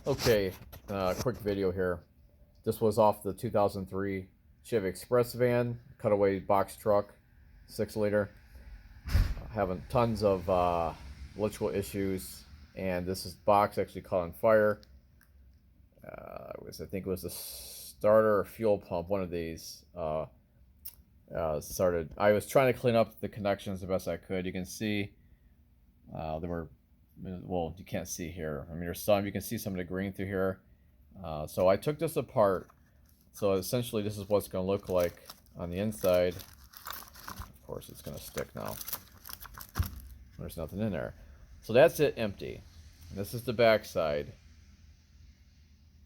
Okay, quick video here. This was off the 2003 Chevy Express van, cutaway box truck, 6-liter. Having tons of electrical issues, and this is box actually caught on fire. I think it was the starter or fuel pump, one of these. Started. I was trying to clean up the connections the best I could. You can see there were, well, you can't see here. I mean, there's some, you can see some of the green through here. So I took this apart. So essentially this is what it's going to look like on the inside. Of course it's going to stick now. There's nothing in there. So that's it, empty. And this is the back side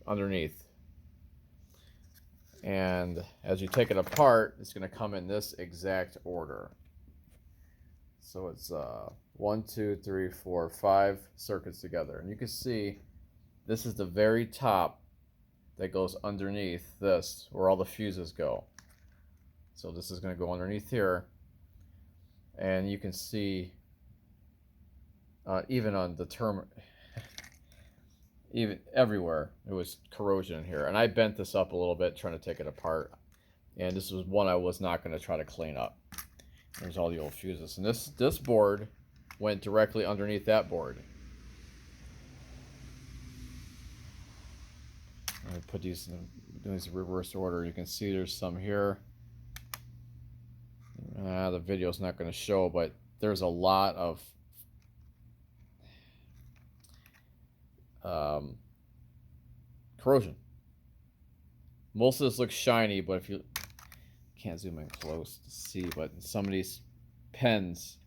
underneath. And as you take it apart, it's going to come in this exact order. So it's 1, 2, 3, 4, 5 circuits together. And you can see this is the very top that goes underneath this, where all the fuses go. So this is going to go underneath here. And you can see even on the term, even everywhere, it was corrosion in here. And I bent this up a little bit trying to take it apart. And this was one I was not going to try to clean up. There's all the old fuses. And this board went directly underneath that board. I'm going to put these in reverse order. You can see there's some here. The video's not going to show, but there's a lot of corrosion. Most of this looks shiny, but if you can't zoom in close to see, but some of these pens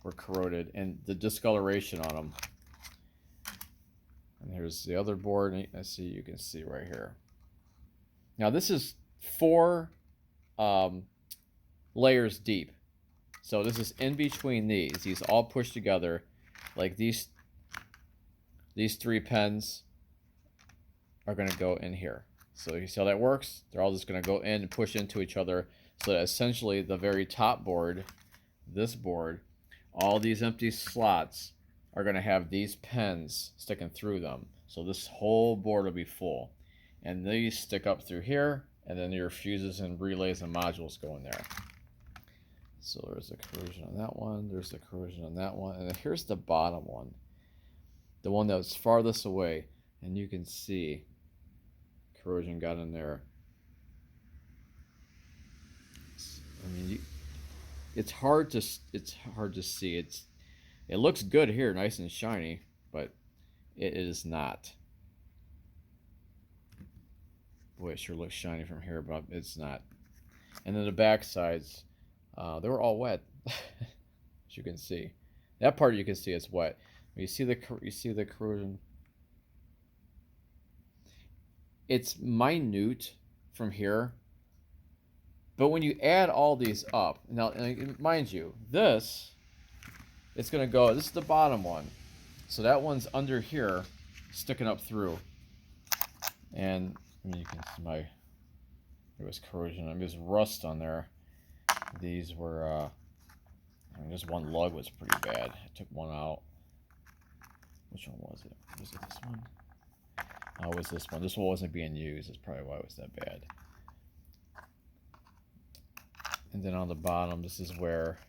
were corroded and the discoloration on them. And here's the other board. I see, you can see right here. Now this is 4 layers deep. So this is in between these. These all pushed together. Like these 3 pens are going to go in here. So you see how that works? They're all just going to go in and push into each other. So that essentially the very top board, this board, all these empty slots are going to have these pens sticking through them. So this whole board will be full. And these stick up through here, and then your fuses and relays and modules go in there. So there's the corrosion on that one, there's the corrosion on that one, and then here's the bottom one. The one that was farthest away, and you can see corrosion got in there. I mean, it's hard to see. It looks good here, nice and shiny, but it is not. Boy, it sure looks shiny from here, but it's not. And then the back sides, they were all wet, as you can see. That part you can see it's wet. You see the corrosion. It's minute from here, but when you add all these up, now mind you, this it's going to go, this is the bottom one. So that one's under here, sticking up through. And I mean, you can see there was corrosion. I mean, there's rust on there. These were, I mean, this one lug was pretty bad. I took one out. Which one was it? Was it this one? Oh, it was this one. This one wasn't being used. That's probably why it was that bad. And then on the bottom, this is where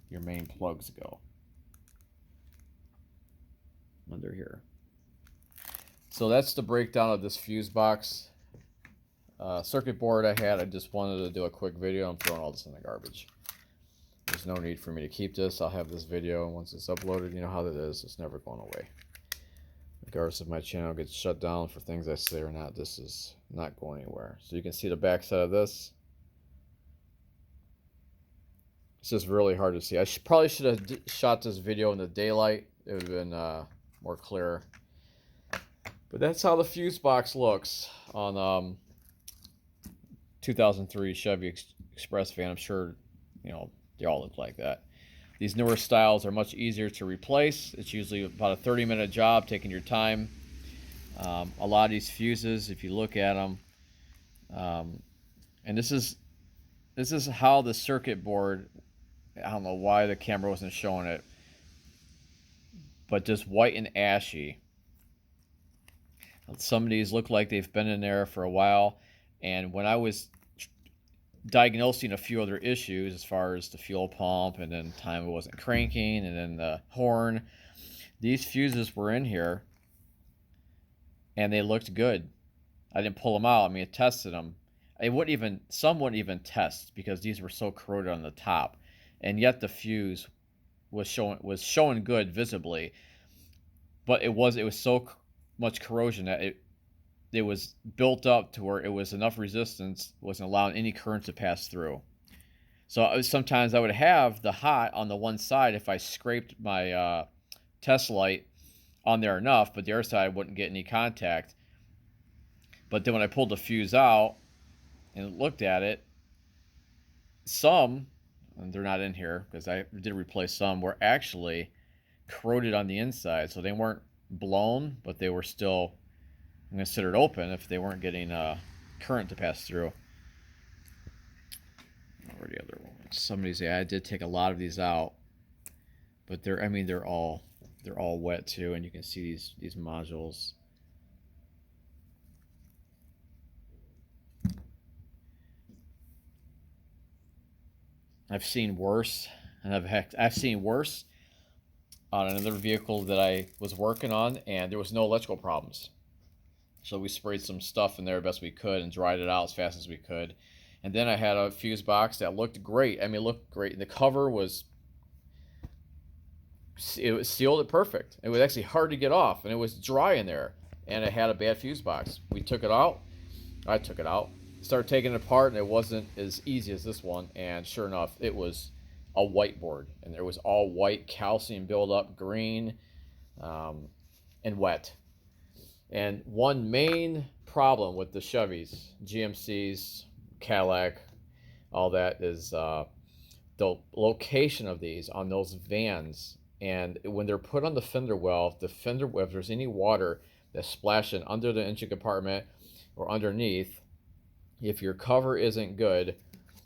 your main plugs go. Under here. So that's the breakdown of this fuse box. Circuit board I had. I just wanted to do a quick video. I'm throwing all this in the garbage. There's no need for me to keep this. I'll have this video, and once it's uploaded, you know how that is. It's never going away. Regardless if my channel gets shut down for things I say or not, this is not going anywhere. So you can see the back side of this. It's just really hard to see. I probably should have shot this video in the daylight. It would have been more clear. But that's how the fuse box looks on 2003 Chevy Express van. I'm sure, you know, they all look like that. These newer styles are much easier to replace. It's usually about a 30-minute job, taking your time. A lot of these fuses, if you look at them, and this is how the circuit board, I don't know why the camera wasn't showing it, but just white and ashy. Some of these look like they've been in there for a while. And when I was diagnosing a few other issues as far as the fuel pump and then time it wasn't cranking and then the horn, these fuses were in here and they looked good. I didn't pull them out. I mean, I tested them. Some wouldn't even test because these were so corroded on the top, and yet the fuse was showing good visibly, but it was so much corrosion that it was built up to where it was enough resistance, wasn't allowing any current to pass through. So sometimes I would have the hot on the one side if I scraped my test light on there enough, but the other side wouldn't get any contact. But then when I pulled the fuse out and looked at it, some, and they're not in here because I did replace some, were actually corroded on the inside. So they weren't blown, but they were still considered open if they weren't getting current to pass through. Where are the other ones? Some of these, yeah, I did take a lot of these out, but they're all wet too, and you can see these modules. I've seen worse, and I've seen worse on another vehicle that I was working on, and there was no electrical problems. So we sprayed some stuff in there best we could and dried it out as fast as we could. And then I had a fuse box that looked great. I mean, it looked great. The cover it sealed it perfect. It was actually hard to get off, and it was dry in there. And it had a bad fuse box. We took it out. I took it out. Started taking it apart, and it wasn't as easy as this one. And sure enough, it was a whiteboard, and there was all white calcium buildup, green, and wet. And one main problem with the Chevys, GMCs, Cadillac, all that is the location of these on those vans. And when they're put on the fender well, if there's any water that's splashing under the engine compartment or underneath, if your cover isn't good,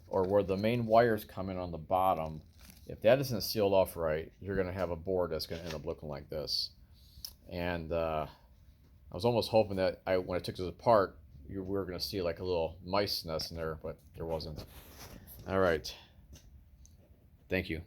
or where the main wires come in on the bottom, if that isn't sealed off right, you're going to have a board that's going to end up looking like this. And I was almost hoping that when I took this apart, we were going to see like a little mice nest in there, but there wasn't. All right. Thank you.